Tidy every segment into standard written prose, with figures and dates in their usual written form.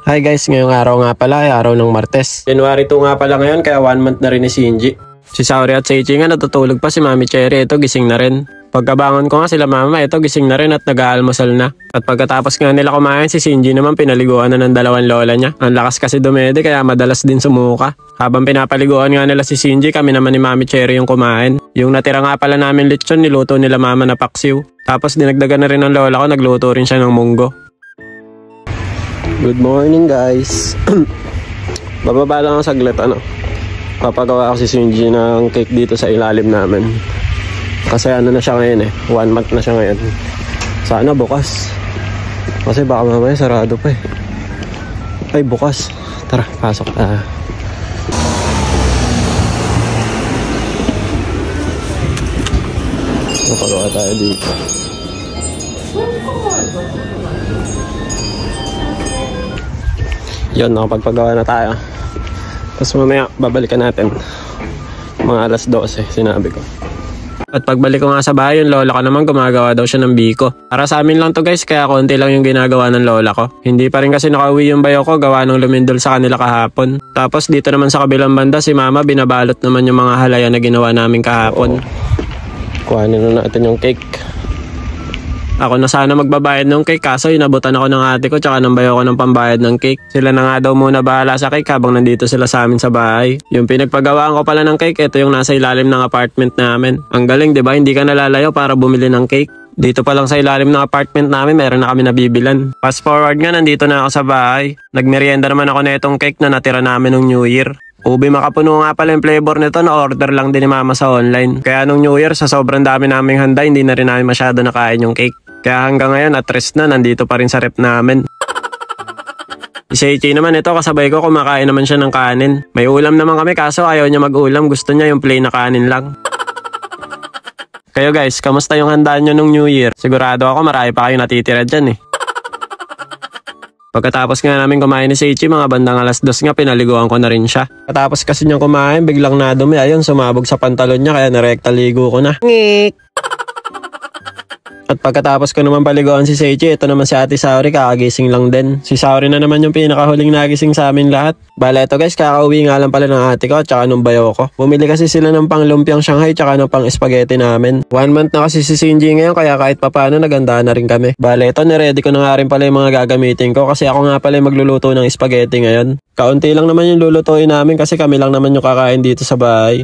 Hi guys, ngayong araw nga pala ay araw ng Martes. January 2 nga pala ngayon kaya 1 month na rin ni Shinji. Si Saori at Seichi nga natutulog pa, si Mami Cherry ito gising na rin. Pagkabangon ko nga sila mama ito gising na rin at nag-aalmusal na. At pagkatapos nga nila kumain si Shinji naman pinaliguan na ng dalawang lola niya. Ang lakas kasi dumede kaya madalas din sumuka. Habang pinapaliguan nga nila si Shinji kami naman ni Mami Cherry yung kumain. Yung natira nga pala namin lechon niluto nila mama na paksiw. Tapos dinagdagan na rin ng lola ko, nagluto rin siya ng munggo. Good morning guys. Bababa lang ang saglit papagawa ako si Shinji ng cake dito sa ilalim namin. Kasi ano na siya ngayon 1 month na siya ngayon. Sana bukas. Kasi baka mamaya sarado pa Ay bukas. Tara, pasok na. Papagawa tayo dito. Yun, nakapagpagawa na tayo. Tapos mamaya babalikan natin. Mga alas 12 sinabi ko. At pagbalik ko nga sa bahay, yung lola ko naman gumagawa daw siya ng biko. Para sa amin lang to guys, kaya konti lang yung ginagawa ng lola ko. Hindi pa rin kasi nakauwi yung bayo ko, gawa ng lumindol sa kanila kahapon. Tapos dito naman sa kabilang banda, si mama binabalot naman yung mga halaya na ginawa namin kahapon. Kuhanin na natin yung cake. Ako na sana magbabayad ng cake kaso inabutan ako ng ate ko tsaka ng bayo ko ng pambayad ng cake. Sila na nga daw muna bahala sa cake habang nandito sila sa amin sa bahay. Yung pinagpagawaan ko pala ng cake, ito yung nasa ilalim ng apartment namin. Ang galing, 'di ba? Hindi ka nalalayo para bumili ng cake. Dito pa lang sa ilalim ng apartment namin, meron na kami nabibilan. Fast forward nga, nandito na ako sa bahay. Nagmerienda naman ako na itong cake na natira namin nung New Year. Ubi makapuno nga pala yung flavor nito, na order lang din ni mama sa online. Kaya nung New Year, sa sobrang dami naming handa, hindi na rin namin masyado nakain yung cake. Kaya hanggang ngayon, at rest na, nandito pa rin sa rep namin. Si Seichi naman ito, kasabay ko, kumakain naman siya ng kanin. May ulam naman kami kaso ayaw niya mag-ulam, gusto niya yung plain na kanin lang. Kayo guys, kamusta yung handaan nyo nung New Year? Sigurado ako marami pa kayo natitira dyan Pagkatapos nga namin kumain ni Seichi, mga bandang alas 2 nga, pinaliguan ko na rin siya. Katapos kasi niyang kumain, biglang nadumi, ayun, sumabog sa pantalon niya, kaya narekta ligo ko na. Ngik! At pagkatapos ko naman paliguan si Seichi, ito naman si Ate Saori, kakagising lang din. Si Saori na naman yung pinakahuling nagising sa amin lahat. Bala ito guys, kakauwi nga lang pala ng ate ko at saka nung bayo ko. Bumili kasi sila ng pang lumpiang Shanghai tsaka ng pang spaghetti namin. 1 month na kasi si Shinji ngayon kaya kahit papano naganda na rin kami. Bala ito, niready ko na nga rin pala yung mga gagamitin ko kasi ako nga pala yung magluluto ng spaghetti ngayon. Kaunti lang naman yung lulutuin namin kasi kami lang naman yung kakain dito sa bahay.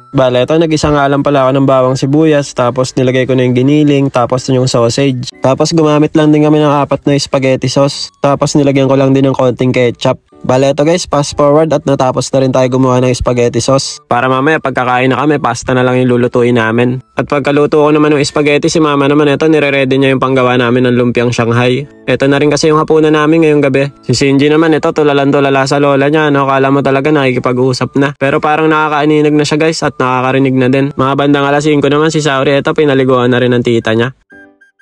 Bale, ito nag-isa nga lang pala ako ng bawang sibuyas, tapos nilagay ko na yung giniling, tapos yung sausage. Tapos gumamit lang din kami ng 4 na spaghetti sauce, tapos nilagyan ko lang din ng konting ketchup. Bale, ito guys, fast forward at natapos na rin tayo gumawa ng spaghetti sauce. Para mamaya pagkakain na kami, pasta na lang yung lulutuin namin. At pagkaluto ko naman ng spaghetti, si mama naman ito, nire-ready niya yung panggawa namin ng lumpiang Shanghai. Ito na rin kasi yung hapunan namin ngayong gabi. Si Shinji naman ito, tulalan-tulala sa lola niya, kala mo talaga nakikipag-usap na. Pero parang nakakaaninag na siya guys at nakakarinig na din. Mga bandang alas 5 naman si Saori, ito pinaliguan na rin ng tita niya.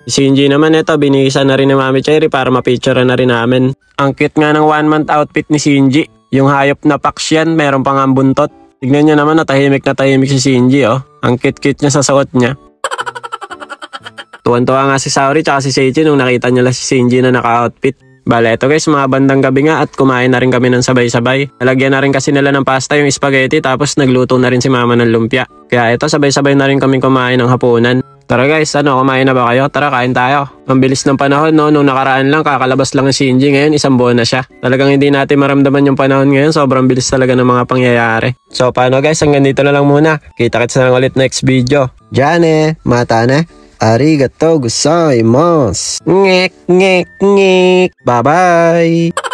Si Shinji naman ito, binihisa na rin ni Mami Cherry para mapicture na rin namin. Ang cute nga ng 1 month outfit ni Shinji. Yung hayop na paks yan, meron pang ang buntot. Tignan niyo naman, natahimik si Shinji Ang cute niya sa suot niya. Tuwan-tuwa nga si Saori tsaka si Seichi nung nakita nila si Shinji na naka-outfit. Bale, ito guys, mga bandang gabi nga at kumain na rin kami ng sabay-sabay. Nalagyan na rin kasi nila ng pasta yung spaghetti tapos nagluto na rin si mama ng lumpia. Kaya ito, sabay-sabay na rin kami kumain ng hapunan. Tara guys, kumain na ba kayo? Tara, kain tayo. Ang bilis ng panahon, nung nakaraan lang, kakalabas lang si Shinji, ngayon 1 buwan na siya. Talagang hindi natin maramdaman yung panahon ngayon, sobrang bilis talaga ng mga pangyayari. So paano guys, hanggang dito na lang muna. Kita-kits na lang ulit next video. Jane, mata na. Arigatou gozaimasu. Ngek, ngek, ngek. Bye-bye.